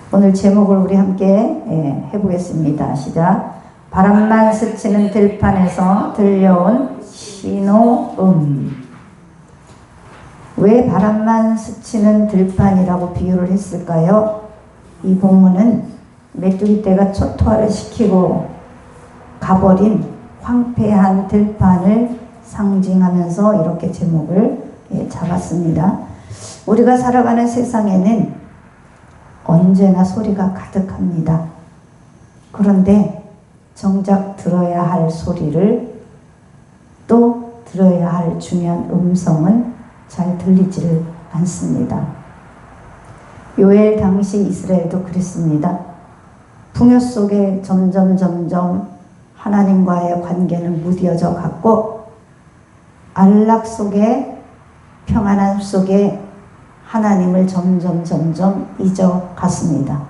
오늘 제목을 우리 함께 해보겠습니다. 시작. 바람만 스치는 들판에서 들려온 신호음. 왜 바람만 스치는 들판이라고 비유를 했을까요? 이 본문은 메뚜기 떼가 초토화를 시키고 가버린 황폐한 들판을 상징하면서 이렇게 제목을 잡았습니다. 우리가 살아가는 세상에는 언제나 소리가 가득합니다. 그런데 정작 들어야 할 소리를 또 들어야 할 중요한 음성은 잘 들리지를 않습니다. 요엘 당시 이스라엘도 그랬습니다. 풍요 속에 점점 하나님과의 관계는 무뎌져 갔고 안락 속에 평안함 속에 하나님을 점점 잊어갔습니다.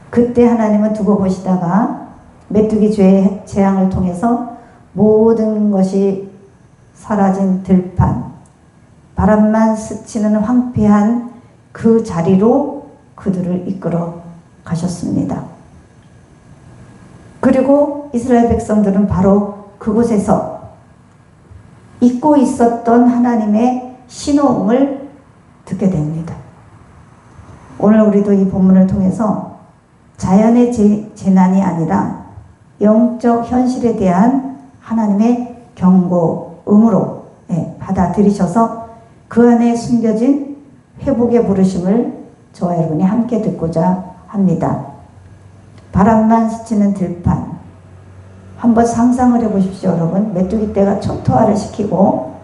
그때 하나님은 두고 보시다가 메뚜기 죄의 재앙을 통해서 모든 것이 사라진 들판, 바람만 스치는 황폐한 그 자리로 그들을 이끌어 가셨습니다. 그리고 이스라엘 백성들은 바로 그곳에서 잊고 있었던 하나님의 신호음을 듣게 됩니다. 오늘 우리도 이 본문을 통해서 자연의 재난이 아니라 영적 현실에 대한 하나님의 경고음으로 받아들이셔서 그 안에 숨겨진 회복의 부르심을 저와 여러분이 함께 듣고자 합니다. 바람만 스치는 들판. 한번 상상을 해보십시오, 여러분. 메뚜기 떼가 초토화를 시키고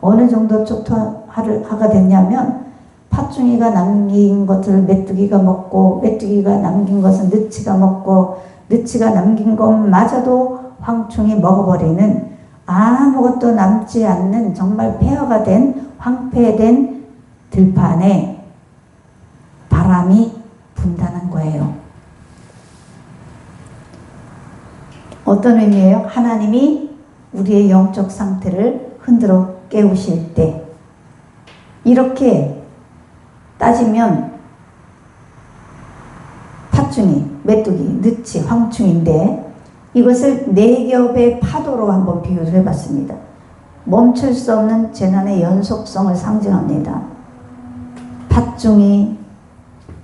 어느 정도 초토화가 됐냐면 팥중이가 남긴 것을 메뚜기가 먹고 메뚜기가 남긴 것은 느치가 먹고 느치가 남긴 것마저도 황충이 먹어버리는 아무것도 남지 않는 정말 폐허가 된 황폐된 들판에 바람이 분다는 거예요. 어떤 의미예요? 하나님이 우리의 영적 상태를 흔들어 깨우실 때, 이렇게 따지면 팥중이, 메뚜기, 느치, 황충인데 이것을 4겹의 파도로 한번 비유를 해봤습니다. 멈출 수 없는 재난의 연속성을 상징합니다. 팥중이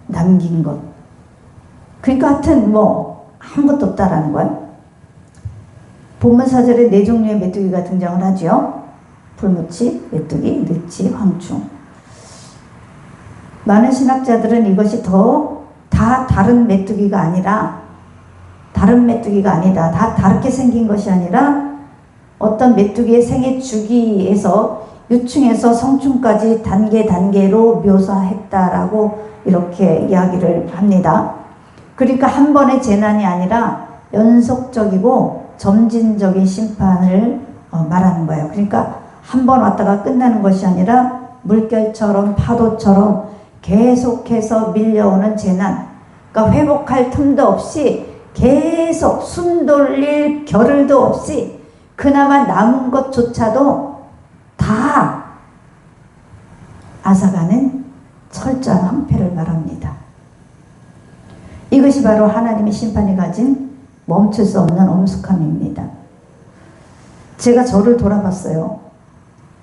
남긴 것. 그러니까 하여튼 아무것도 없다라는 거예요. 본문 4절에 4종류의 메뚜기가 등장을 하죠. 풀무치, 메뚜기, 느치, 황충. 많은 신학자들은 이것이 다 다른 메뚜기가 아니다. 다 다르게 생긴 것이 아니라 어떤 메뚜기의 생애 주기에서 유충에서 성충까지 단계로 묘사했다라고 이렇게 이야기를 합니다. 그러니까 한 번의 재난이 아니라 연속적이고 점진적인 심판을 말하는 거예요. 그러니까 한 번 왔다가 끝나는 것이 아니라 물결처럼 파도처럼 계속해서 밀려오는 재난. 그러니까 회복할 틈도 없이 계속 숨 돌릴 겨를도 없이 그나마 남은 것조차도 다 앗아가는 철저한 황폐를 말합니다. 이것이 바로 하나님의 심판이 가진 멈출 수 없는 엄숙함입니다. 제가 저를 돌아봤어요.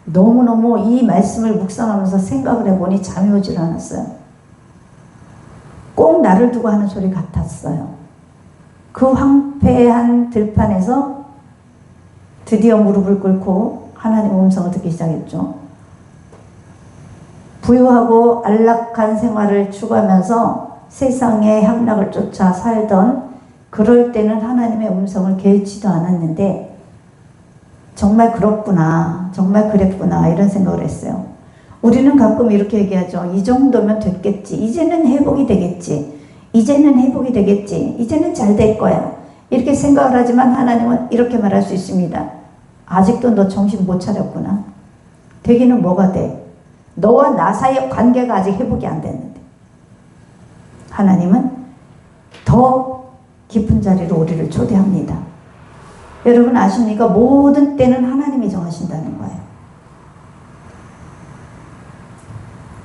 너무너무 이 말씀을 묵상하면서 생각을 해보니 잠이 오질 않았어요. 꼭 나를 두고 하는 소리 같았어요. 그 황폐한 들판에서 드디어 무릎을 꿇고 하나님의 음성을 듣기 시작했죠. 부유하고 안락한 생활을 추구하면서 세상의 향락을 쫓아 살던 그럴 때는 하나님의 음성을 개의치도 않았는데 정말 그렇구나, 정말 그랬구나 이런 생각을 했어요. 우리는 가끔 이렇게 얘기하죠. 이 정도면 됐겠지. 이제는 회복이 되겠지. 이제는 잘 될 거야. 이렇게 생각을 하지만 하나님은 이렇게 말할 수 있습니다. 아직도 너 정신 못 차렸구나. 되기는 뭐가 돼? 너와 나 사이의 관계가 아직 회복이 안 됐는데. 하나님은 더 깊은 자리로 우리를 초대합니다. 여러분 아십니까? 모든 때는 하나님이 정하신다는 거예요.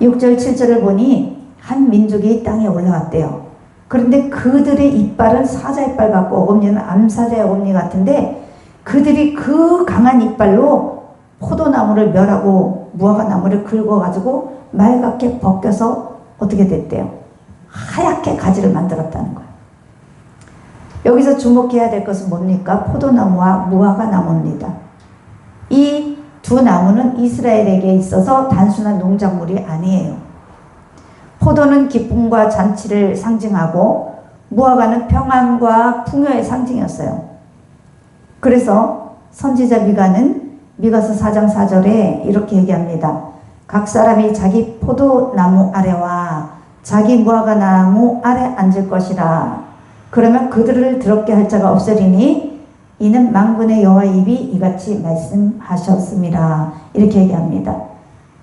6절 7절을 보니 한 민족이 땅에 올라왔대요. 그런데 그들의 이빨은 사자 이빨 같고 어금니는 암사자의 어금니 같은데 그들이 그 강한 이빨로 포도나무를 멸하고 무화과나무를 긁어가지고 맑게 벗겨서 어떻게 됐대요? 하얗게 가지를 만들었다는 거예요. 여기서 주목해야 될 것은 뭡니까? 포도나무와 무화과나무입니다. 이 두 나무는 이스라엘에게 있어서 단순한 농작물이 아니에요. 포도는 기쁨과 잔치를 상징하고 무화과는 평안과 풍요의 상징이었어요. 그래서 선지자 미가는 미가서 4장 4절에 이렇게 얘기합니다. 각 사람이 자기 포도나무 아래와 자기 무화과나무 아래 앉을 것이라. 그러면 그들을 더럽게 할 자가 없으리니 이는 만군의 여호와 입이 이같이 말씀하셨습니다. 이렇게 얘기합니다.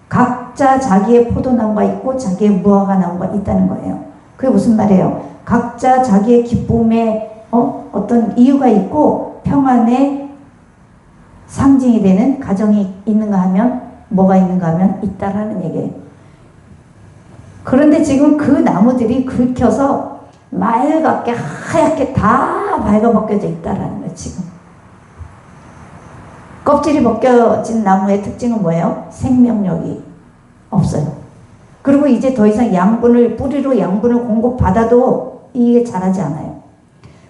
각자 자기의 포도나무가 있고 자기의 무화과나무가 있다는 거예요. 그게 무슨 말이에요? 각자 자기의 기쁨에 어떤 이유가 있고 평안의 상징이 되는 가정이 있는가 하면 뭐가 있는가 하면 있다라는 얘기예요. 그런데 지금 그 나무들이 긁혀서 맑게 하얗게 다 밝아 벗겨져 있다라는 거예요. 지금 껍질이 벗겨진 나무의 특징은 뭐예요? 생명력이 없어요. 그리고 이제 더 이상 뿌리로 양분을 공급받아도 이게 자라지 않아요.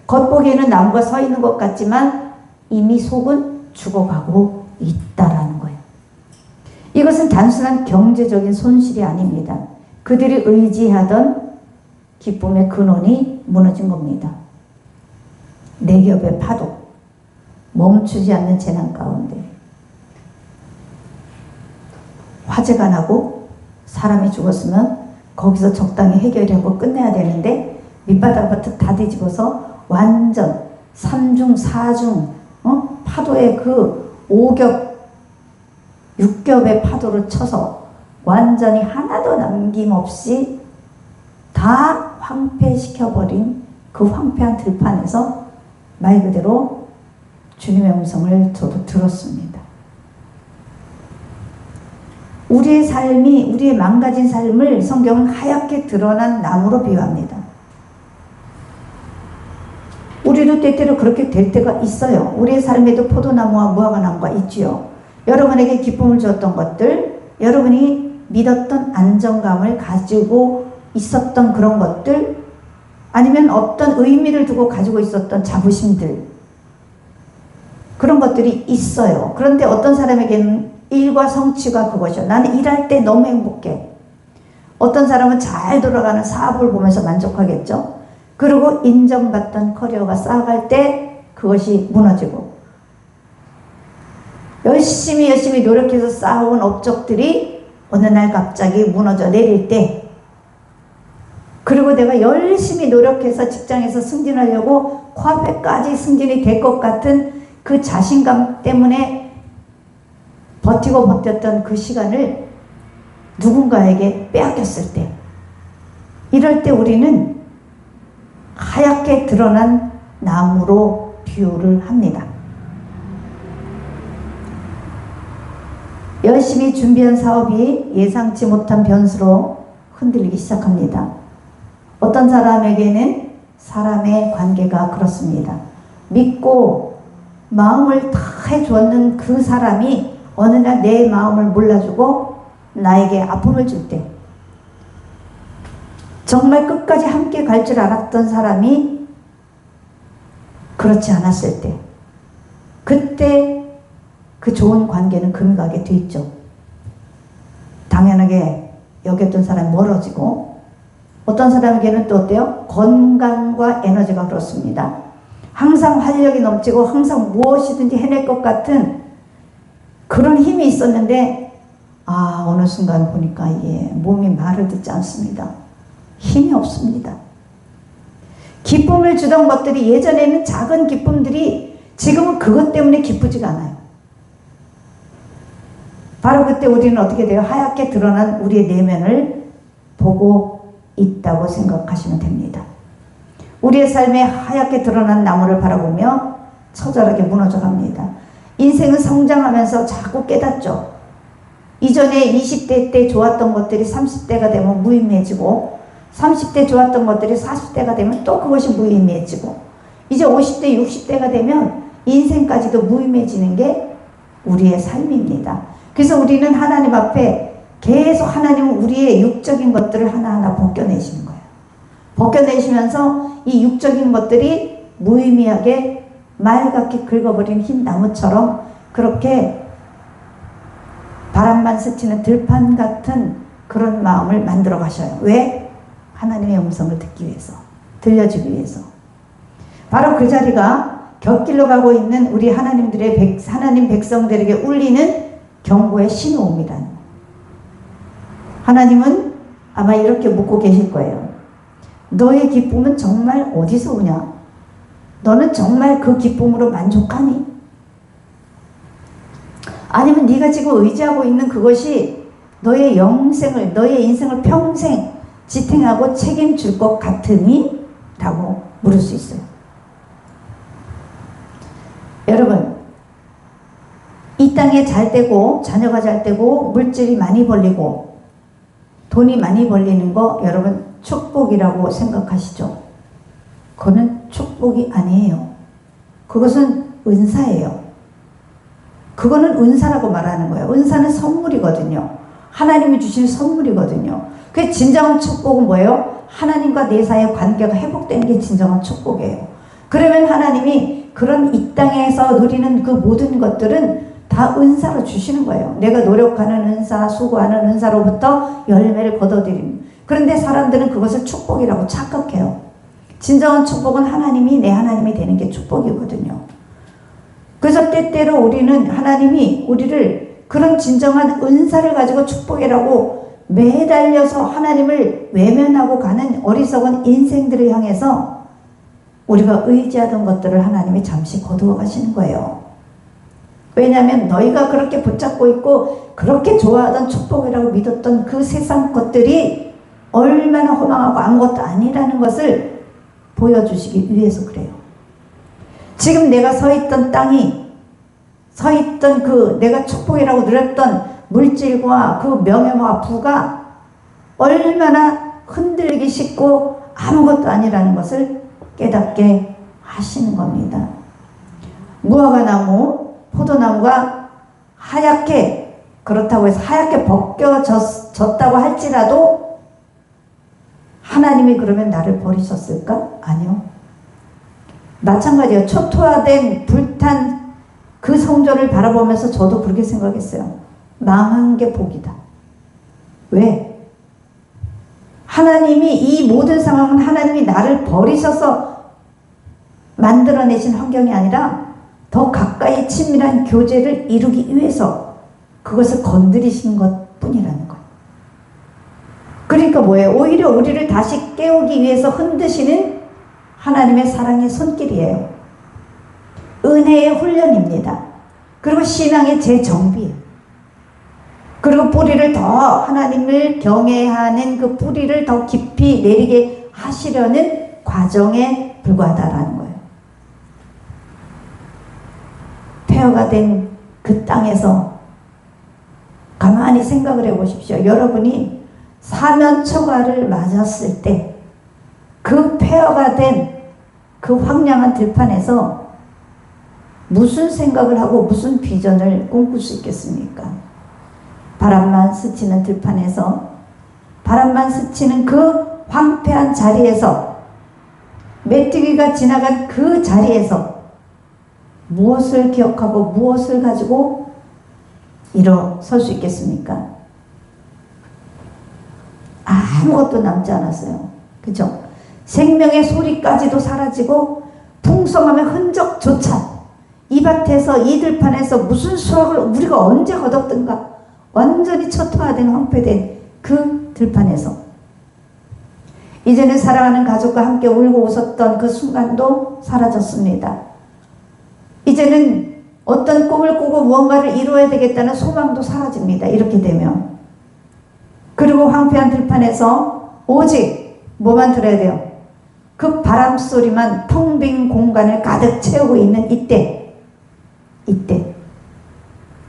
겉보기에는 나무가 서 있는 것 같지만 이미 속은 죽어가고 있다라는 거예요. 이것은 단순한 경제적인 손실이 아닙니다. 그들이 의지하던 기쁨의 근원이 무너진 겁니다. 내겹의 파도, 멈추지 않는 재난 가운데 화재가 나고 사람이 죽었으면 거기서 적당히 해결하고 끝내야 되는데 밑바닥부터 다 뒤집어서 완전 3중 4중 파도의 그 5겹 6겹의 파도를 쳐서 완전히 하나도 남김없이 다 황폐시켜버린 그 황폐한 들판에서 말 그대로 주님의 음성을 저도 들었습니다. 우리의 삶이, 우리의 망가진 삶을 성경은 하얗게 드러난 나무로 비유합니다. 우리도 때때로 그렇게 될 때가 있어요. 우리의 삶에도 포도나무와 무화과나무가 있지요. 여러분에게 기쁨을 주었던 것들, 여러분이 믿었던 안정감을 가지고 있었던 그런 것들, 아니면 어떤 의미를 두고 가지고 있었던 자부심들, 그런 것들이 있어요. 그런데 어떤 사람에게는 일과 성취가 그것이요. 나는 일할 때 너무 행복해. 어떤 사람은 잘 돌아가는 사업을 보면서 만족하겠죠. 그리고 인정받던 커리어가 쌓아갈 때 그것이 무너지고, 열심히 노력해서 쌓아온 업적들이 어느 날 갑자기 무너져 내릴 때, 그리고 내가 열심히 노력해서 직장에서 승진하려고 코앞에까지 승진이 될 것 같은 그 자신감 때문에 버티고 버텼던 그 시간을 누군가에게 빼앗겼을 때, 이럴 때 우리는 하얗게 드러난 나무로 비유를 합니다. 열심히 준비한 사업이 예상치 못한 변수로 흔들리기 시작합니다. 어떤 사람에게는 사람의 관계가 그렇습니다. 믿고 마음을 다 해주었는 그 사람이 어느 날 내 마음을 몰라주고 나에게 아픔을 줄 때, 정말 끝까지 함께 갈 줄 알았던 사람이 그렇지 않았을 때, 그때 그 좋은 관계는 금이 가게 돼 있죠. 당연하게 여겼던 사람이 멀어지고, 어떤 사람에게는 또 어때요? 건강과 에너지가 그렇습니다. 항상 활력이 넘치고 항상 무엇이든지 해낼 것 같은 그런 힘이 있었는데, 어느 순간 보니까 몸이 말을 듣지 않습니다. 힘이 없습니다. 기쁨을 주던 것들이, 예전에는 작은 기쁨들이 지금은 그것 때문에 기쁘지가 않아요. 바로 그때 우리는 어떻게 돼요? 하얗게 드러난 우리의 내면을 보고 있다고 생각하시면 됩니다. 우리의 삶에 하얗게 드러난 나무를 바라보며 처절하게 무너져 갑니다. 인생은 성장하면서 자꾸 깨닫죠. 이전에 20대 때 좋았던 것들이 30대가 되면 무의미해지고, 30대 좋았던 것들이 40대가 되면 또 그것이 무의미해지고, 이제 50대, 60대가 되면 인생까지도 무의미해지는 게 우리의 삶입니다. 그래서 우리는 하나님 앞에 계속 하나님은 우리의 육적인 것들을 하나하나 벗겨내시는 거예요. 벗겨내시면서 이 육적인 것들이 무의미하게 맑게 긁어버린 흰 나무처럼 그렇게 바람만 스치는 들판 같은 그런 마음을 만들어 가셔요. 왜? 하나님의 음성을 듣기 위해서, 들려주기 위해서. 바로 그 자리가 곁길로 가고 있는 우리 하나님 백성들에게 울리는 경고의 신호음이란. 하나님은 아마 이렇게 묻고 계실 거예요. 너의 기쁨은 정말 어디서 오냐? 너는 정말 그 기쁨으로 만족하니? 아니면 네가 지금 의지하고 있는 그것이 너의 영생을, 너의 인생을 평생 지탱하고 책임질 것 같으니? 라고 물을 수 있어요. 여러분, 이 땅에 잘 되고 자녀가 잘 되고 물질이 많이 벌리고 돈이 많이 벌리는 거 여러분 축복이라고 생각하시죠? 그거는 축복이 아니에요. 그것은 은사예요. 그거는 은사라고 말하는 거예요. 은사는 선물이거든요. 하나님이 주신 선물이거든요. 그 진정한 축복은 뭐예요? 하나님과 내 사이의 관계가 회복되는 게 진정한 축복이에요. 그러면 하나님이 그런 이 땅에서 누리는 그 모든 것들은 다 은사로 주시는 거예요. 내가 노력하는 은사, 수고하는 은사로부터 열매를 거둬들이는. 그런데 사람들은 그것을 축복이라고 착각해요. 진정한 축복은 하나님이 내 하나님이 되는 게 축복이거든요. 그래서 때때로 우리는 하나님이 우리를 그런 진정한 은사를 가지고 축복이라고 매달려서 하나님을 외면하고 가는 어리석은 인생들을 향해서 우리가 의지하던 것들을 하나님이 잠시 거두어 가시는 거예요. 왜냐하면 너희가 그렇게 붙잡고 있고 그렇게 좋아하던 축복이라고 믿었던 그 세상 것들이 얼마나 허망하고 아무것도 아니라는 것을 보여주시기 위해서 그래요. 지금 내가 서 있던 땅이, 서 있던 그 내가 축복이라고 누렸던 물질과 그 명예와 부가 얼마나 흔들리기 쉽고 아무것도 아니라는 것을 깨닫게 하시는 겁니다. 무화과나무, 포도나무가 하얗게, 그렇다고 해서 하얗게 벗겨졌다고 할지라도 하나님이 그러면 나를 버리셨을까? 아니요. 마찬가지예요. 초토화된 불탄 그 성전을 바라보면서 저도 그렇게 생각했어요. 망한 게 복이다. 왜? 하나님이 이 모든 상황은 하나님이 나를 버리셔서 만들어내신 환경이 아니라 더 가까이 친밀한 교제를 이루기 위해서 그것을 건드리신 것 뿐이라는 거예요. 그러니까 뭐예요? 오히려 우리를 다시 깨우기 위해서 흔드시는 하나님의 사랑의 손길이에요. 은혜의 훈련입니다. 그리고 신앙의 재정비예요. 그리고 뿌리를 더 하나님을 경외하는 그 뿌리를 더 깊이 내리게 하시려는 과정에 불과하다라는 거예요. 폐허가 된 그 땅에서 가만히 생각을 해보십시오. 여러분이 사면초가를 맞았을 때 그 폐허가 된 그 황량한 들판에서 무슨 생각을 하고 무슨 비전을 꿈꿀 수 있겠습니까? 바람만 스치는 들판에서, 바람만 스치는 그 황폐한 자리에서, 메뚜기가 지나간 그 자리에서 무엇을 기억하고 무엇을 가지고 일어설 수 있겠습니까? 아무것도 남지 않았어요. 그죠? 생명의 소리까지도 사라지고 풍성함의 흔적조차, 이 밭에서 이 들판에서 무슨 수확을 우리가 언제 거뒀던가, 완전히 초토화된 황폐된 그 들판에서 이제는 사랑하는 가족과 함께 울고 웃었던 그 순간도 사라졌습니다. 이제는 어떤 꿈을 꾸고 무언가를 이루어야 되겠다는 소망도 사라집니다. 이렇게 되면. 그리고 황폐한 들판에서 오직 뭐만 들어야 돼요? 그 바람 소리만 텅 빈 공간을 가득 채우고 있는 이때.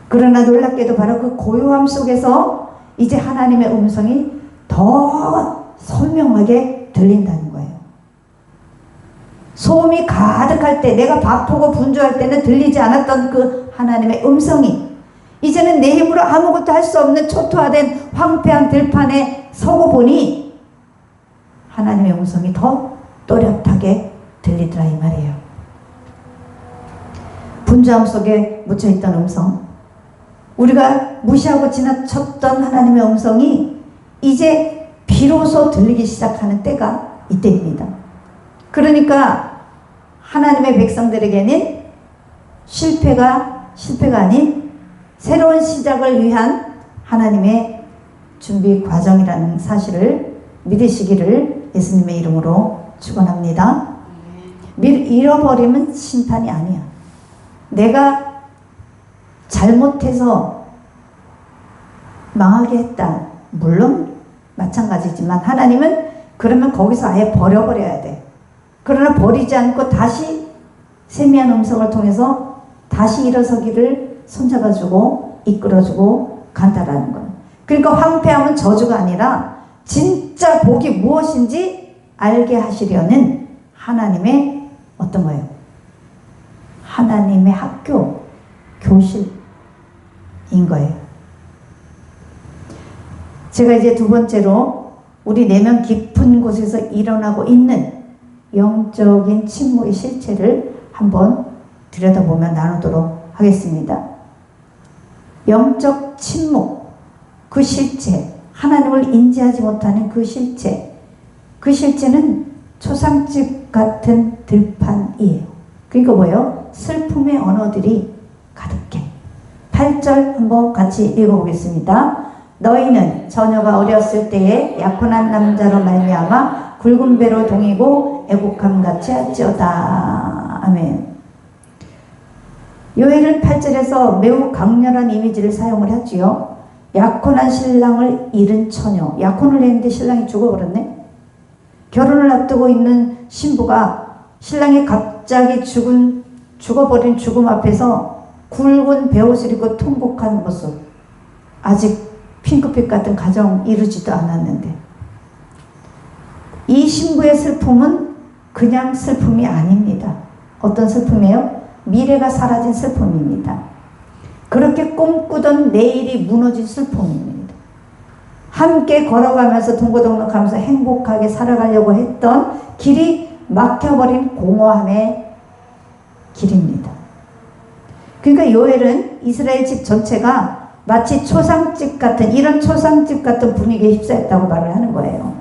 그러나 놀랍게도 바로 그 고요함 속에서 이제 하나님의 음성이 더 선명하게 들린다는 거예요. 소음이 가득할 때, 내가 바쁘고 분주할 때는 들리지 않았던 그 하나님의 음성이 이제는 내 힘으로 아무것도 할 수 없는 초토화된 황폐한 들판에 서고 보니 하나님의 음성이 더 또렷하게 들리더라 이 말이에요. 분주함 속에 묻혀있던 음성, 우리가 무시하고 지나쳤던 하나님의 음성이 이제 비로소 들리기 시작하는 때가 이때입니다. 그러니까 하나님의 백성들에게는 실패가 아닌 새로운 시작을 위한 하나님의 준비 과정이라는 사실을 믿으시기를 예수님의 이름으로 축원합니다. 잃어버리면 심판이 아니야. 내가 잘못해서 망하게 했다. 물론 마찬가지지만 하나님은 그러면 거기서 아예 버려버려야 돼. 그러나 버리지 않고 다시 세미한 음성을 통해서 다시 일어서기를 손잡아주고 이끌어주고 간다라는 거예요. 그러니까 황폐함은 저주가 아니라 진짜 복이 무엇인지 알게 하시려는 하나님의 어떤 거예요? 하나님의 학교, 교실인 거예요. 제가 이제 두 번째로 우리 내면 깊은 곳에서 일어나고 있는 영적인 침묵의 실체를 한번 들여다보며 나누도록 하겠습니다. 영적 침묵, 그 실체, 하나님을 인지하지 못하는 그 실체, 그 실체는 초상집 같은 들판이에요. 그러니까 뭐예요? 슬픔의 언어들이 가득해. 8절 한번 같이 읽어보겠습니다. 너희는 처녀가 어렸을 때에 약혼한 남자로 말미암아 굵은 배로 동이고 애국함같이 할지어다. 아멘. 요엘은 8절에서 매우 강렬한 이미지를 사용을 하지요. 약혼한 신랑을 잃은 처녀, 약혼을 했는데 신랑이 죽어버렸네. 결혼을 앞두고 있는 신부가 신랑이 갑자기 죽어버린 죽음 앞에서 굵은 베옷을 입고 통곡한 모습, 아직 핑크빛 같은 가정 이루지도 않았는데, 이 신부의 슬픔은 그냥 슬픔이 아닙니다. 어떤 슬픔이에요? 미래가 사라진 슬픔입니다. 그렇게 꿈꾸던 내일이 무너진 슬픔입니다. 함께 걸어가면서 동고동락하면서 행복하게 살아가려고 했던 길이 막혀버린 공허함의 길입니다. 그러니까 요엘은 이스라엘 집 전체가 마치 초상집 같은, 이런 초상집 같은 분위기에 휩싸였다고 말을 하는 거예요.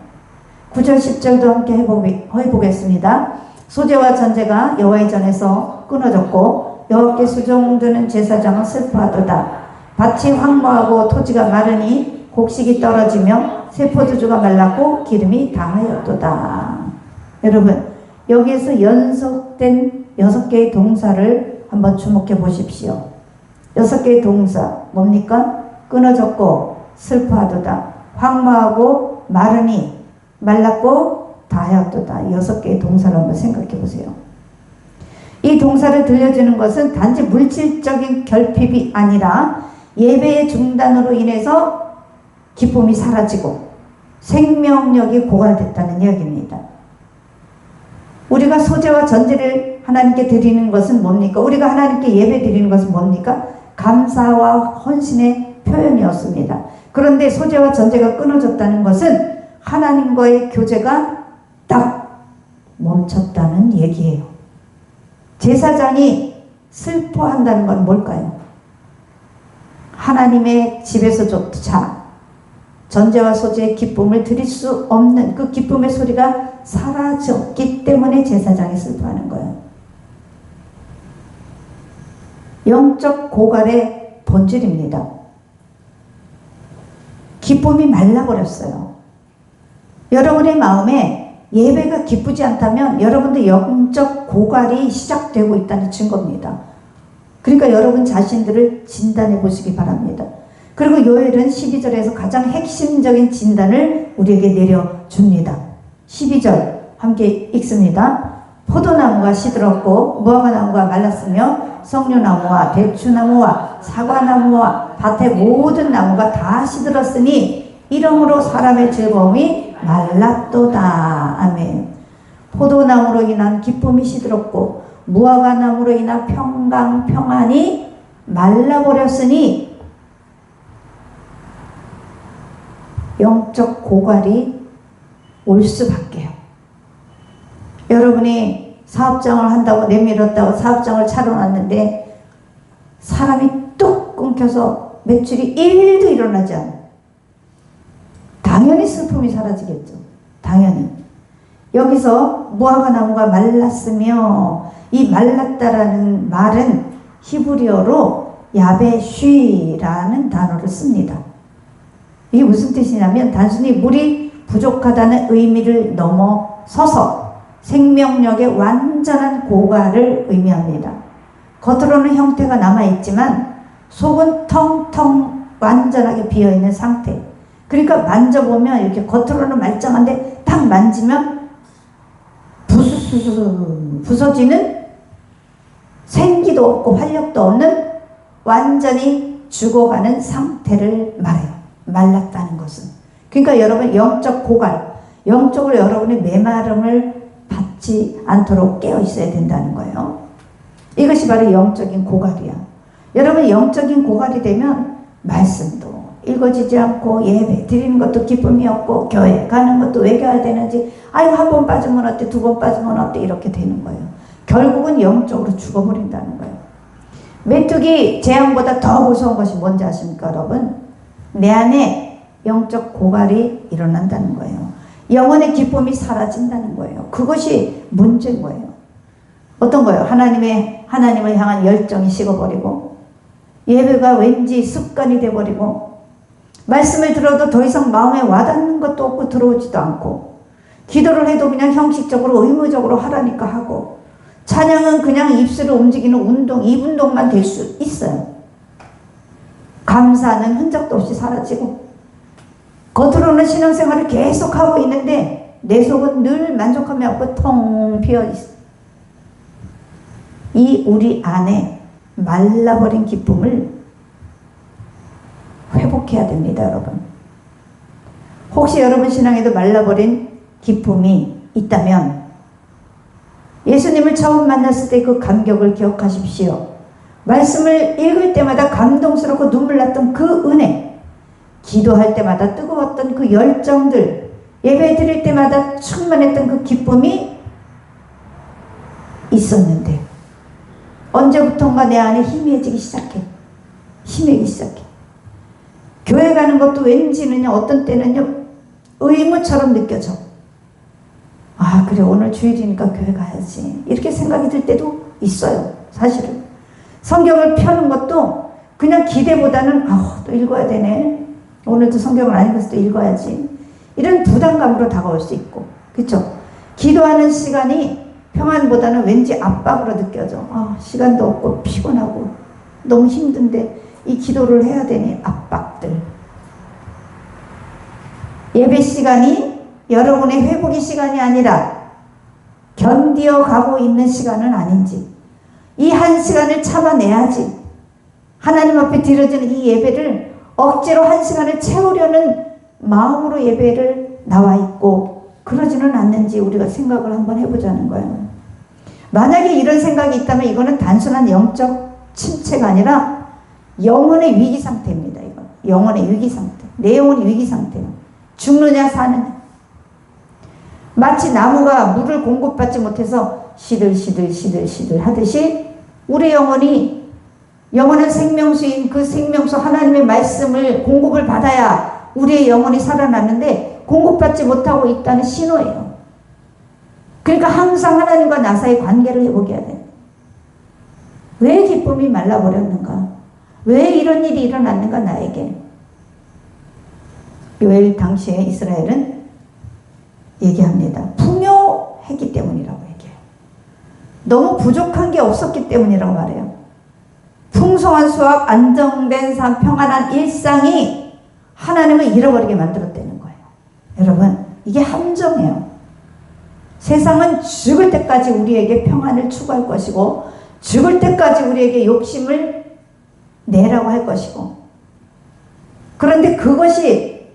9절 10절도 함께 해보겠습니다. 소재와 전제가 여호와의 전에서 끊어졌고 여호와께 수종드는 제사장은 슬퍼하도다. 밭이 황무하고 토지가 마르니 곡식이 떨어지며 새 포도주가 말랐고 기름이 다하였도다. 여러분, 여기에서 연속된 6개의 동사를 한번 주목해 보십시오. 6개의 동사 뭡니까? 끊어졌고 슬퍼하도다, 황무하고 마르니, 말랐고 다하였도다. 6개의 동사를 한번 생각해 보세요. 이 동사를 들려주는 것은 단지 물질적인 결핍이 아니라 예배의 중단으로 인해서 기쁨이 사라지고 생명력이 고갈됐다는 이야기입니다. 우리가 소재와 전제를 하나님께 드리는 것은 뭡니까? 우리가 하나님께 예배 드리는 것은 뭡니까? 감사와 헌신의 표현이었습니다. 그런데 소재와 전제가 끊어졌다는 것은 하나님과의 교제가 딱 멈췄다는 얘기예요. 제사장이 슬퍼한다는 건 뭘까요? 하나님의 집에서조차 전제와 소재의 기쁨을 드릴 수 없는 그 기쁨의 소리가 사라졌기 때문에 제사장이 슬퍼하는 거예요. 영적 고갈의 본질입니다. 기쁨이 말라버렸어요. 여러분의 마음에 예배가 기쁘지 않다면 여러분도 영적 고갈이 시작되고 있다는 증거입니다. 그러니까 여러분 자신들을 진단해 보시기 바랍니다. 그리고 요엘은 12절에서 가장 핵심적인 진단을 우리에게 내려줍니다. 12절 함께 읽습니다. 포도나무가 시들었고 무화과나무가 말랐으며 석류나무와 대추나무와 사과나무와 밭의 모든 나무가 다 시들었으니 이러므로 사람의 즐거움이 말랐도다. 아멘. 포도나무로 인한 기쁨이 시들었고 무화과나무로 인한 평강평안이 말라버렸으니 영적 고갈이 올 수밖에요. 여러분이 사업장을 한다고 내밀었다고 사업장을 차려놨는데 사람이 뚝 끊겨서 매출이 1도 일어나지 않아요. 당연히 슬픔이 사라지겠죠. 당연히. 여기서 무화과 나무가 말랐으며, 이 말랐다라는 말은 히브리어로 야베쉬라는 단어를 씁니다. 이게 무슨 뜻이냐면 단순히 물이 부족하다는 의미를 넘어서서 생명력의 완전한 고갈을 의미합니다. 겉으로는 형태가 남아있지만 속은 텅텅 완전하게 비어있는 상태. 그러니까 만져보면 이렇게 겉으로는 말짱한데 딱 만지면 부스스스 부서지는, 생기도 없고 활력도 없는 완전히 죽어가는 상태를 말해요. 말랐다는 것은. 그러니까 여러분 영적 고갈, 영적으로 여러분의 메마름을 받지 않도록 깨어 있어야 된다는 거예요. 이것이 바로 영적인 고갈이야. 여러분 영적인 고갈이 되면 말씀도 읽어지지 않고 예배 드리는 것도 기쁨이 없고 교회 가는 것도 왜 가야 되는지, 아유 한 번 빠지면 어때, 두 번 빠지면 어때, 이렇게 되는 거예요. 결국은 영적으로 죽어버린다는 거예요. 메뚜기 재앙보다 더 무서운 것이 뭔지 아십니까 여러분? 내 안에 영적 고갈이 일어난다는 거예요. 영혼의 기쁨이 사라진다는 거예요. 그것이 문제인 거예요. 어떤 거예요? 하나님을 향한 열정이 식어버리고 예배가 왠지 습관이 돼버리고 말씀을 들어도 더 이상 마음에 와닿는 것도 없고 들어오지도 않고, 기도를 해도 그냥 형식적으로 의무적으로 하라니까 하고, 찬양은 그냥 입술을 움직이는 운동, 입 운동만 될 수 있어요. 감사는 흔적도 없이 사라지고 겉으로는 신앙생활을 계속하고 있는데 내 속은 늘 만족함이 없고 텅 비어있어. 이 우리 안에 말라버린 기쁨을 회복해야 됩니다, 여러분. 혹시 여러분 신앙에도 말라버린 기쁨이 있다면 예수님을 처음 만났을 때 그 감격을 기억하십시오. 말씀을 읽을 때마다 감동스럽고 눈물 났던 그 은혜, 기도할 때마다 뜨거웠던 그 열정들, 예배 드릴 때마다 충만했던 그 기쁨이 있었는데 언제부턴가 내 안에 희미해지기 시작해. 희미해지기 시작해. 교회 가는 것도 왠지는요, 어떤 때는요 의무처럼 느껴져. 아 그래 오늘 주일이니까 교회 가야지, 이렇게 생각이 들 때도 있어요. 사실은 성경을 펴는 것도 그냥 기대보다는 또 읽어야 되네, 오늘도 성경을 안 읽어서 또 읽어야지, 이런 부담감으로 다가올 수 있고, 그렇죠? 기도하는 시간이 평안보다는 왠지 압박으로 느껴져. 시간도 없고 피곤하고 너무 힘든데 이 기도를 해야 되니 압박들. 예배 시간이 여러분의 회복의 시간이 아니라 견디어 가고 있는 시간은 아닌지, 이 한 시간을 참아내야지. 하나님 앞에 드려지는 이 예배를 억지로 한 시간을 채우려는 마음으로 예배를 나와 있고 그러지는 않는지 우리가 생각을 한번 해보자는 거예요. 만약에 이런 생각이 있다면 이거는 단순한 영적 침체가 아니라 영혼의 위기 상태입니다. 이거 영혼의 위기 상태, 내 영혼의 위기 상태예요. 죽느냐 사느냐. 마치 나무가 물을 공급받지 못해서 시들시들 하듯이 우리 영혼의 생명수인 그 생명수 하나님의 말씀을 공급을 받아야 우리의 영혼이 살아나는데 공급받지 못하고 있다는 신호예요. 그러니까 항상 하나님과 나 사이 관계를 회복해야 돼. 왜 기쁨이 말라버렸는가? 왜 이런 일이 일어났는가 나에게? 요엘 당시에 이스라엘은 얘기합니다. 풍요했기 때문이라고 얘기해요. 너무 부족한 게 없었기 때문이라고 말해요. 풍성한 수확, 안정된 삶, 평안한 일상이 하나님을 잃어버리게 만들었다는 거예요. 여러분, 이게 함정이에요. 세상은 죽을 때까지 우리에게 평안을 추구할 것이고 죽을 때까지 우리에게 욕심을 내라고 할 것이고, 그런데 그것이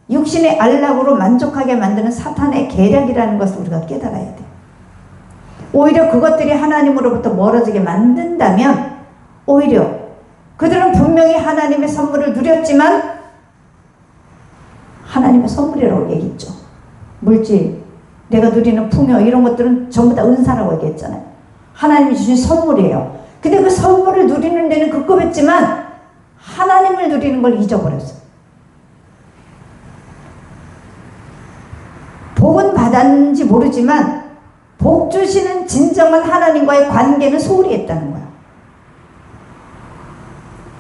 육신의 안락으로 만족하게 만드는 사탄의 계략이라는 것을 우리가 깨달아야 돼. 오히려 그것들이 하나님으로부터 멀어지게 만든다면 오히려 그들은 분명히 하나님의 선물을 누렸지만 하나님의 선물이라고 얘기했죠. 물질, 내가 누리는 풍요 이런 것들은 전부 다 은사라고 얘기했잖아요. 하나님이 주신 선물이에요. 근데 그 선물을 누리는 데는 급급했지만 하나님을 누리는 걸 잊어버렸어요. 복은 받았는지 모르지만 복 주시는 진정한 하나님과의 관계는 소홀히 했다는 거야.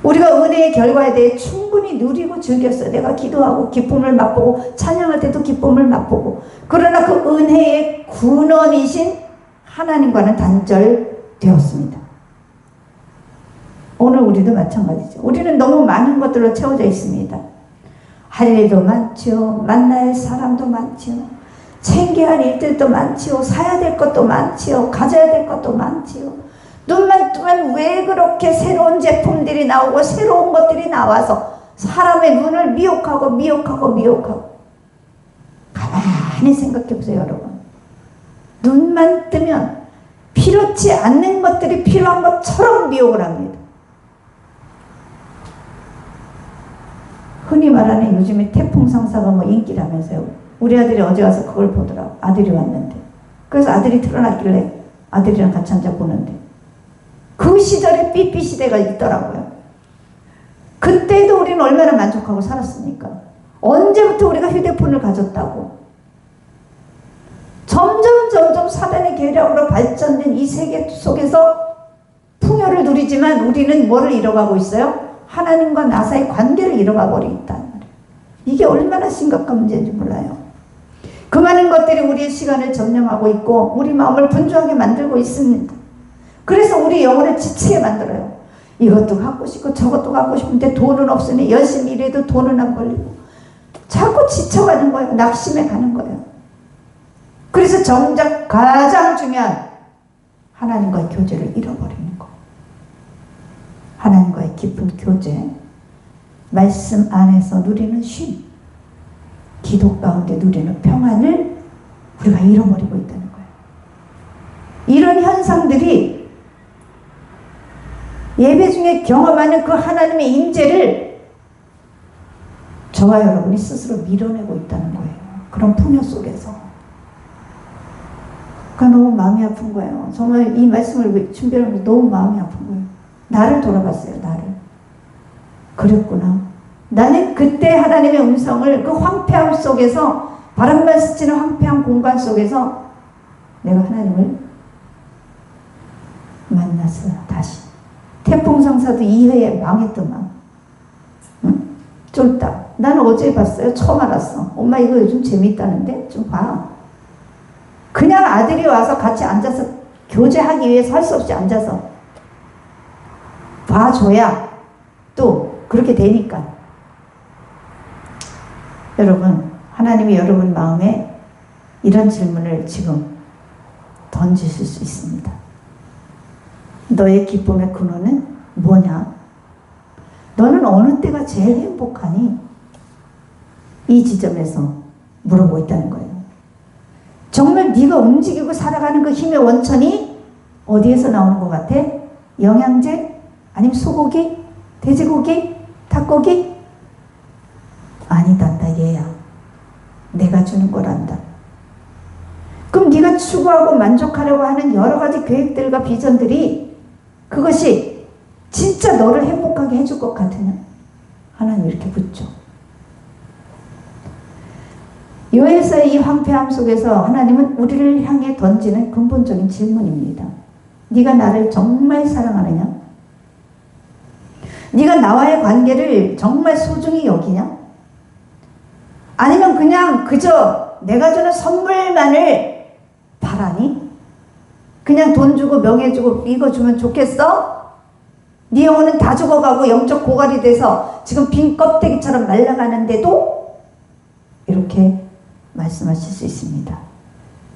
우리가 은혜의 결과에 대해 충분히 누리고 즐겼어요. 내가 기도하고 기쁨을 맛보고 찬양할 때도 기쁨을 맛보고. 그러나 그 은혜의 근원이신 하나님과는 단절되었습니다. 오늘 우리도 마찬가지죠. 우리는 너무 많은 것들로 채워져 있습니다. 할 일도 많지요. 만날 사람도 많지요. 챙겨야 할 일들도 많지요. 사야 될 것도 많지요. 가져야 될 것도 많지요. 눈만 뜨면 왜 그렇게 새로운 제품들이 나오고 새로운 것들이 나와서 사람의 눈을 미혹하고 가만히 생각해 보세요, 여러분. 눈만 뜨면 필요치 않는 것들이 필요한 것처럼 미혹을 합니다. 흔히 말하는 요즘에 태풍 상사가 뭐 인기라면서요. 우리 아들이 어제 와서 그걸 보더라고. 아들이 왔는데. 그래서 아들이 틀어놨길래 아들이랑 같이 앉아 보는데 그 시절에 삐삐 시대가 있더라고요. 그때도 우리는 얼마나 만족하고 살았습니까? 언제부터 우리가 휴대폰을 가졌다고. 점점 사단의 계략으로 발전된 이 세계 속에서 풍요를 누리지만 우리는 뭐를 잃어가고 있어요? 하나님과 나 사이의 관계를 잃어가 버리고 있다는 말이에요. 이게 얼마나 심각한 문제인지 몰라요. 그 많은 것들이 우리의 시간을 점령하고 있고 우리 마음을 분주하게 만들고 있습니다. 그래서 우리 영혼을 지치게 만들어요. 이것도 갖고 싶고 저것도 갖고 싶은데 돈은 없으니 열심히 일해도 돈은 안 벌리고 자꾸 지쳐가는 거예요. 낙심해 가는 거예요. 그래서 정작 가장 중요한 하나님과의 교제를 잃어버리는 거. 하나님과의 깊은 교제, 말씀 안에서 누리는 쉼, 기도 가운데 누리는 평안을 우리가 잃어버리고 있다는 거예요. 이런 현상들이 예배 중에 경험하는 그 하나님의 임재를 저와 여러분이 스스로 밀어내고 있다는 거예요. 그런 풍요 속에서. 그러니까 너무 마음이 아픈 거예요. 정말 이 말씀을 준비하면서 너무 마음이 아픈 거예요. 나를 돌아봤어요. 나를. 그랬구나. 나는 그때 하나님의 음성을 그 황폐함 속에서 바람만 스치는 황폐한 공간 속에서 내가 하나님을 만났어요. 다시. 태풍 상사도 이해에 망했더만. 응? 쫄딱. 나는 어제 봤어요. 처음 알았어. 엄마 이거 요즘 재밌다는데? 좀 봐. 그냥 아들이 와서 같이 앉아서 교제하기 위해서 할 수 없이 앉아서 봐줘야 또 그렇게 되니까. 여러분, 하나님이 여러분 마음에 이런 질문을 지금 던지실 수 있습니다. 너의 기쁨의 근원은 뭐냐? 너는 어느 때가 제일 행복하니? 이 지점에서 물어보고 있다는 거예요. 정말 네가 움직이고 살아가는 그 힘의 원천이 어디에서 나오는 것 같아? 영양제? 아니면 소고기? 돼지고기? 닭고기? 아니다, 얘야. 내가 주는 거란다. 그럼 네가 추구하고 만족하려고 하는 여러 가지 계획들과 비전들이 그것이 진짜 너를 행복하게 해줄 것 같으면 하나님 이렇게 묻죠. 요에서의 이 황폐함 속에서 하나님은 우리를 향해 던지는 근본적인 질문입니다. 네가 나를 정말 사랑하느냐? 네가 나와의 관계를 정말 소중히 여기냐? 아니면 그냥 그저 내가 주는 선물만을 바라니? 그냥 돈 주고 명예 주고 이거 주면 좋겠어? 네 영혼은 다 죽어가고 영적 고갈이 돼서 지금 빈 껍데기처럼 말라가는데도 이렇게 말씀하실 수 있습니다.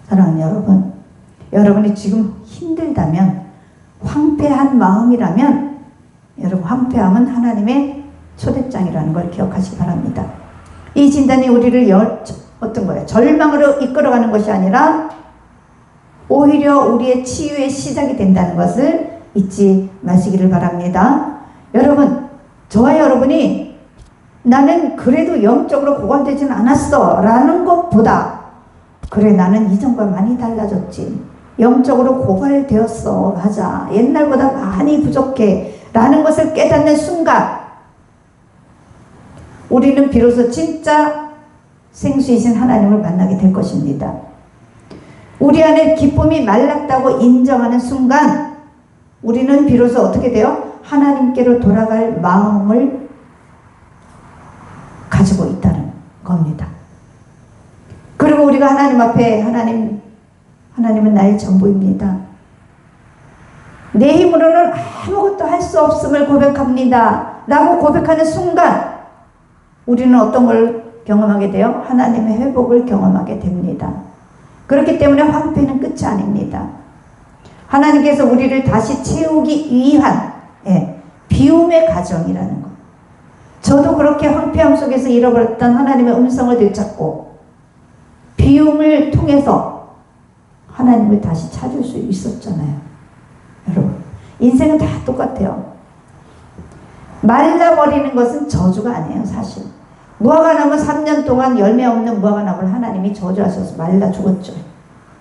사랑하는 여러분, 여러분이 지금 힘들다면, 황폐한 마음이라면 여러분, 황폐함은 하나님의 초대장이라는 걸 기억하시기 바랍니다. 이 진단이 우리를 어떤 거예요? 절망으로 이끌어가는 것이 아니라 오히려 우리의 치유의 시작이 된다는 것을 잊지 마시기를 바랍니다. 여러분, 저와 여러분이 나는 그래도 영적으로 고갈되지는 않았어 라는 것보다 그래 나는 이전과 많이 달라졌지, 영적으로 고갈되었어, 맞아, 옛날보다 많이 부족해 라는 것을 깨닫는 순간 우리는 비로소 진짜 생수이신 하나님을 만나게 될 것입니다. 우리 안에 기쁨이 말랐다고 인정하는 순간 우리는 비로소 어떻게 돼요? 하나님께로 돌아갈 마음을 가지고 있다는 겁니다. 그리고 우리가 하나님 앞에 하나님은 나의 전부입니다, 내 힘으로는 아무것도 할 수 없음을 고백합니다 라고 고백하는 순간 우리는 어떤 걸 경험하게 돼요? 하나님의 회복을 경험하게 됩니다. 그렇기 때문에 황폐는 끝이 아닙니다. 하나님께서 우리를 다시 채우기 위한 비움의 과정이라는 것. 저도 그렇게 황폐함 속에서 잃어버렸던 하나님의 음성을 되찾고 비움을 통해서 하나님을 다시 찾을 수 있었잖아요. 여러분, 인생은 다 똑같아요. 말라버리는 것은 저주가 아니에요. 사실 무화과나무 3년 동안 열매 없는 무화과나무를 하나님이 저주하셔서 말라 죽었죠.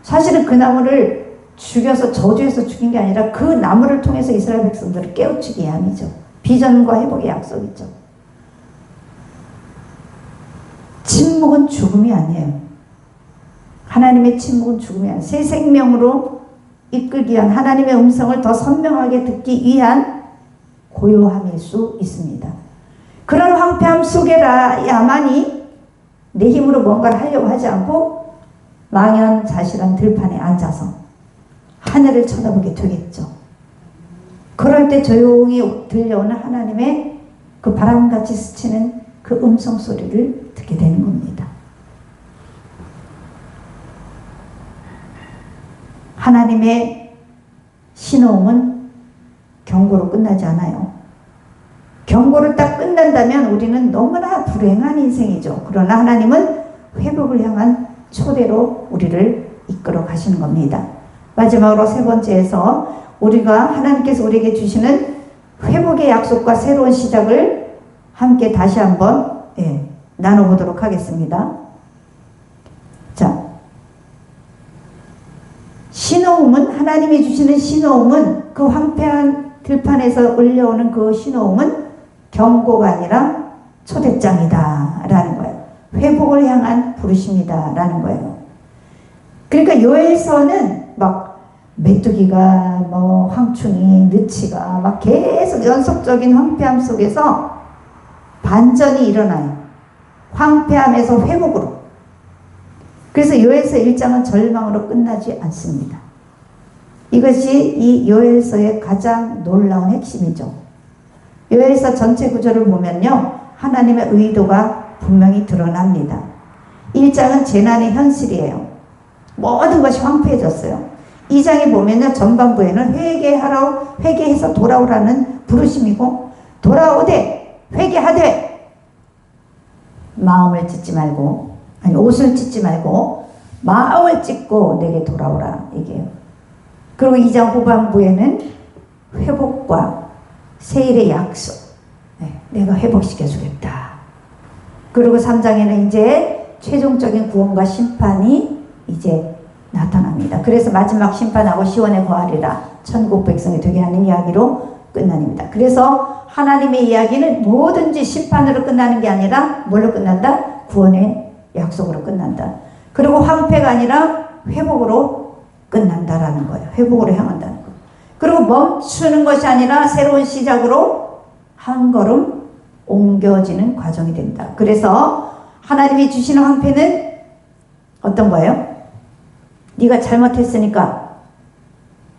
사실은 그 나무를 죽여서 저주해서 죽인 게 아니라 그 나무를 통해서 이스라엘 백성들을 깨우치기 위함이죠. 비전과 회복의 약속이죠. 침묵은 죽음이 아니에요. 하나님의 침묵은 죽음이 아니에요. 새 생명으로 이끌기 위한, 하나님의 음성을 더 선명하게 듣기 위한 고요함일 수 있습니다. 그런 황폐함 속에야만이 내 힘으로 뭔가를 하려고 하지 않고 망연자실한 들판에 앉아서 하늘을 쳐다보게 되겠죠. 그럴 때 조용히 들려오는 하나님의 그 바람같이 스치는 그 음성 소리를 듣게 되는 겁니다. 하나님의 신호음은 경고로 끝나지 않아요. 경고를 딱 끝난다면 우리는 너무나 불행한 인생이죠. 그러나 하나님은 회복을 향한 초대로 우리를 이끌어 가시는 겁니다. 마지막으로 세 번째에서 우리가 하나님께서 우리에게 주시는 회복의 약속과 새로운 시작을 함께 다시 한번 나눠보도록 하겠습니다. 자, 신호음은, 하나님이 주시는 신호음은, 그 황폐한 들판에서 울려오는 그 신호음은 경고가 아니라 초대장이다 라는 거예요. 회복을 향한 부르심이다 라는 거예요. 그러니까 요엘서는 막 메뚜기가 황충이, 느치가 막 계속 연속적인 황폐함 속에서 반전이 일어나요. 황폐함에서 회복으로. 그래서 요엘서 1장은 절망으로 끝나지 않습니다. 이것이 이 요엘서의 가장 놀라운 핵심이죠. 요엘서 전체 구조를 보면요, 하나님의 의도가 분명히 드러납니다. 1장은 재난의 현실이에요. 모든 것이 황폐해졌어요. 2장에 보면요, 전반부에는 회개해서 돌아오라는 부르심이고, 돌아오되 회개하되 마음을 찢지 말고, 아니 옷을 찢지 말고 마음을 찢고 내게 돌아오라 얘기해요. 그리고 2장 후반부에는 회복과 세일의 약속, 내가 회복시켜 주겠다. 그리고 3장에는 이제 최종적인 구원과 심판이 이제 나타납니다. 그래서 마지막 심판하고 시온에 거하리라, 천국 백성이 되게 하는 이야기로 끝납니다. 그래서 하나님의 이야기는 뭐든지 심판으로 끝나는 게 아니라 뭘로 끝난다? 구원의 약속으로 끝난다. 그리고 황폐가 아니라 회복으로 끝난다라는 거예요. 회복으로 향한다는 거. 그리고 멈추는 것이 아니라 새로운 시작으로 한 걸음 옮겨지는 과정이 된다. 그래서 하나님이 주시는 황폐는 어떤 거예요? 네가 잘못했으니까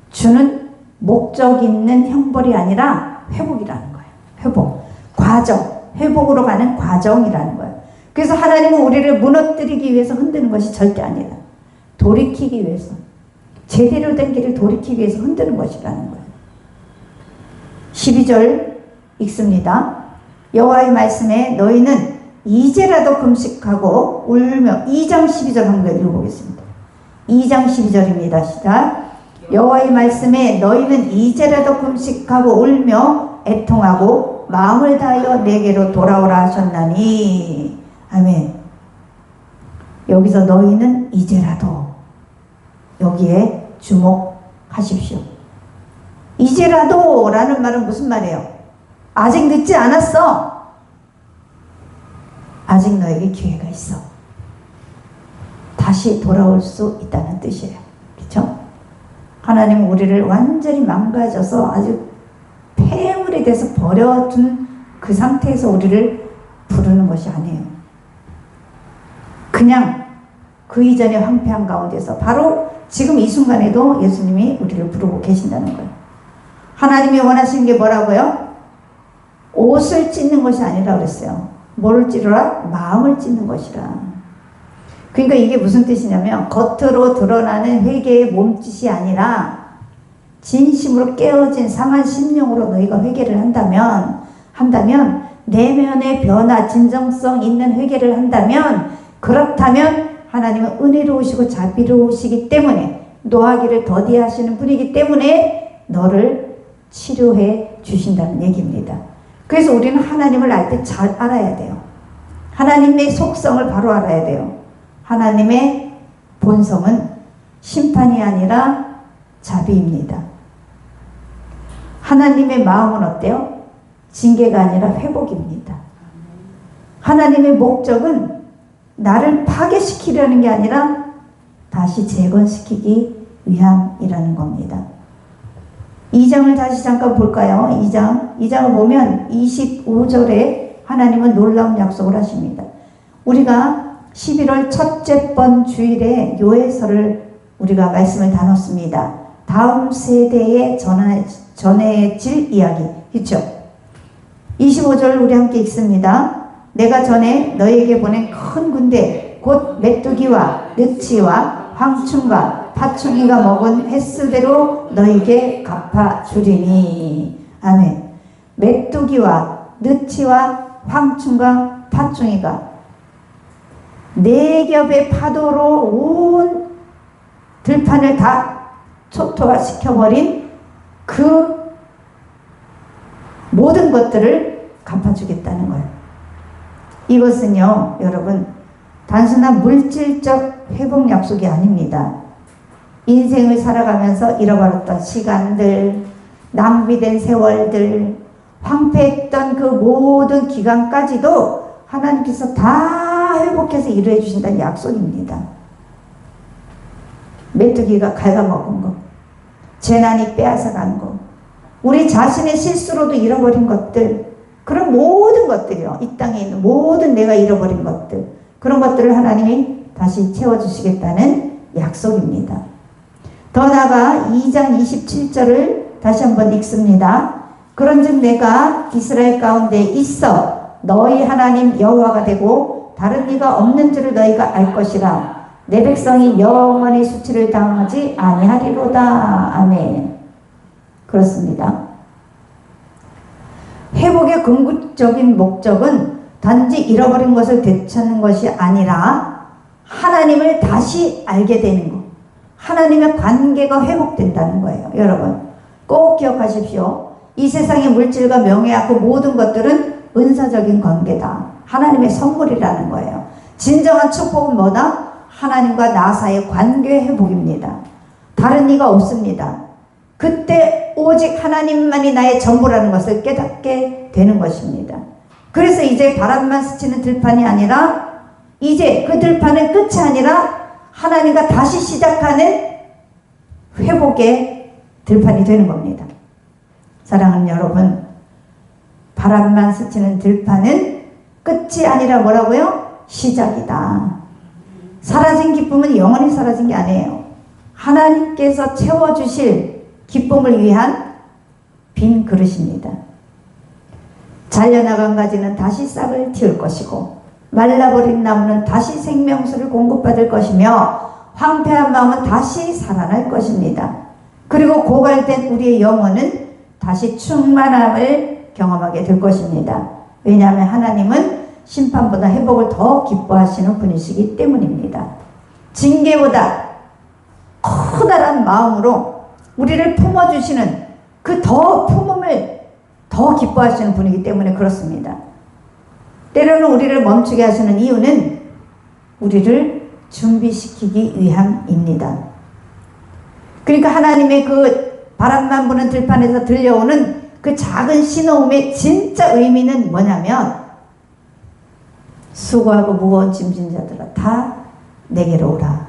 주는 목적 있는 형벌이 아니라 회복이라는 거예요. 회복. 과정. 회복으로 가는 과정이라는 거예요. 그래서 하나님은 우리를 무너뜨리기 위해서 흔드는 것이 절대 아니라 돌이키기 위해서, 제대로 된 길을 돌이키기 위해서 흔드는 것이라는 거예요. 12절 읽습니다. 여호와의 말씀에 너희는 이제라도 금식하고 울며 2장 12절 한번 읽어보겠습니다. 2장 12절입니다. 시작. 여호와의 말씀에 너희는 이제라도 금식하고 울며 애통하고 마음을 다하여 내게로 돌아오라 하셨나니. 아멘. 여기서 너희는 이제라도, 여기에 주목하십시오. 이제라도 라는 말은 무슨 말이에요? 아직 늦지 않았어. 아직 너에게 기회가 있어. 다시 돌아올 수 있다는 뜻이에요. 그렇죠? 하나님은 우리를 완전히 망가져서 아주 폐물이 돼서 버려둔 그 상태에서 우리를 부르는 것이 아니에요. 그냥 그 이전의 황폐한 가운데서 바로 지금 이 순간에도 예수님이 우리를 부르고 계신다는 거예요. 하나님이 원하시는 게 뭐라고요? 옷을 찢는 것이 아니라 그랬어요. 뭐를 찌르라? 마음을 찢는 것이라. 그러니까 이게 무슨 뜻이냐면 겉으로 드러나는 회개의 몸짓이 아니라 진심으로 깨어진 상한 심령으로 너희가 회개를 한다면 내면의 변화, 진정성 있는 회개를 한다면, 그렇다면 하나님은 은혜로우시고 자비로우시기 때문에, 노하기를 더디하시는 분이기 때문에 너를 치료해 주신다는 얘기입니다. 그래서 우리는 하나님을 알 때 잘 알아야 돼요. 하나님의 속성을 바로 알아야 돼요. 하나님의 본성은 심판이 아니라 자비입니다. 하나님의 마음은 어때요? 징계가 아니라 회복입니다. 하나님의 목적은 나를 파괴시키려는 게 아니라 다시 재건시키기 위함이라는 겁니다. 2장을 다시 잠깐 볼까요? 2장을 보면 25절에 하나님은 놀라운 약속을 하십니다. 우리가 11월 첫째 번 주일에 요해서를 우리가 말씀을 나눴습니다. 다음 세대에 전해질 이야기. 그렇죠? 25절 우리 함께 읽습니다. 내가 전에 너에게 보낸 큰 군대 곧 메뚜기와 느치와 황충과 파충이가 먹은 횟수대로 너에게 갚아주리니. 아멘. 메뚜기와 느치와 황충과 파충이가 네 겹의 파도로 온 들판을 다 초토화 시켜버린 그 모든 것들을 갚아주겠다는 거예요. 이것은요, 여러분, 단순한 물질적 회복 약속이 아닙니다. 인생을 살아가면서 잃어버렸던 시간들, 낭비된 세월들, 황폐했던 그 모든 기간까지도 하나님께서 다 회복해서 이루어 주신다는 약속입니다. 메뚜기가 갉아먹은 거, 재난이 빼앗아간 거, 우리 자신의 실수로도 잃어버린 것들, 그런 모든 것들이요, 이 땅에 있는 모든 내가 잃어버린 것들, 그런 것들을 하나님이 다시 채워주시겠다는 약속입니다. 더 나아가 2장 27절을 다시 한번 읽습니다. 그런즉 내가 이스라엘 가운데 있어 너희 하나님 여호와가 되고 다른 이가 없는 줄을 너희가 알 것이라. 내 백성이 영원히 수치를 당하지 아니하리로다. 아멘. 그렇습니다. 회복의 궁극적인 목적은 단지 잃어버린 것을 되찾는 것이 아니라 하나님을 다시 알게 되는 것, 하나님의 관계가 회복된다는 거예요. 여러분 꼭 기억하십시오. 이 세상의 물질과 명예와 그 모든 것들은 은사적인 관계다. 하나님의 선물이라는 거예요. 진정한 축복은 뭐다? 하나님과 나 사이의 관계 회복입니다. 다른 이가 없습니다. 그때 오직 하나님만이 나의 전부라는 것을 깨닫게 되는 것입니다. 그래서 이제 바람만 스치는 들판이 아니라 이제 그 들판은 끝이 아니라 하나님과 다시 시작하는 회복의 들판이 되는 겁니다. 사랑하는 여러분, 바람만 스치는 들판은 끝이 아니라 뭐라고요? 시작이다. 사라진 기쁨은 영원히 사라진 게 아니에요. 하나님께서 채워주실 기쁨을 위한 빈 그릇입니다. 잘려나간 가지는 다시 싹을 틔울 것이고 말라버린 나무는 다시 생명수를 공급받을 것이며 황폐한 마음은 다시 살아날 것입니다. 그리고 고갈된 우리의 영혼은 다시 충만함을 경험하게 될 것입니다. 왜냐하면 하나님은 심판보다 회복을 더 기뻐하시는 분이시기 때문입니다. 징계보다 커다란 마음으로 우리를 품어주시는 그 더 품음을 더 기뻐하시는 분이기 때문에 그렇습니다. 때로는 우리를 멈추게 하시는 이유는 우리를 준비시키기 위함입니다. 그러니까 하나님의 그 바람만 부는 들판에서 들려오는 그 작은 신호음의 진짜 의미는 뭐냐면 수고하고 무거운 짐진 자들아 다 내게로 오라.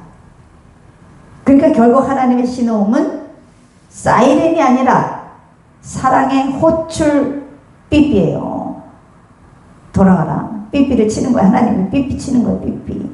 그러니까 결국 하나님의 신호음은 사이렌이 아니라 사랑의 호출 삐삐예요. 돌아가라. 삐삐를 치는 거야. 하나님이 삐삐 치는 거야. 삐삐.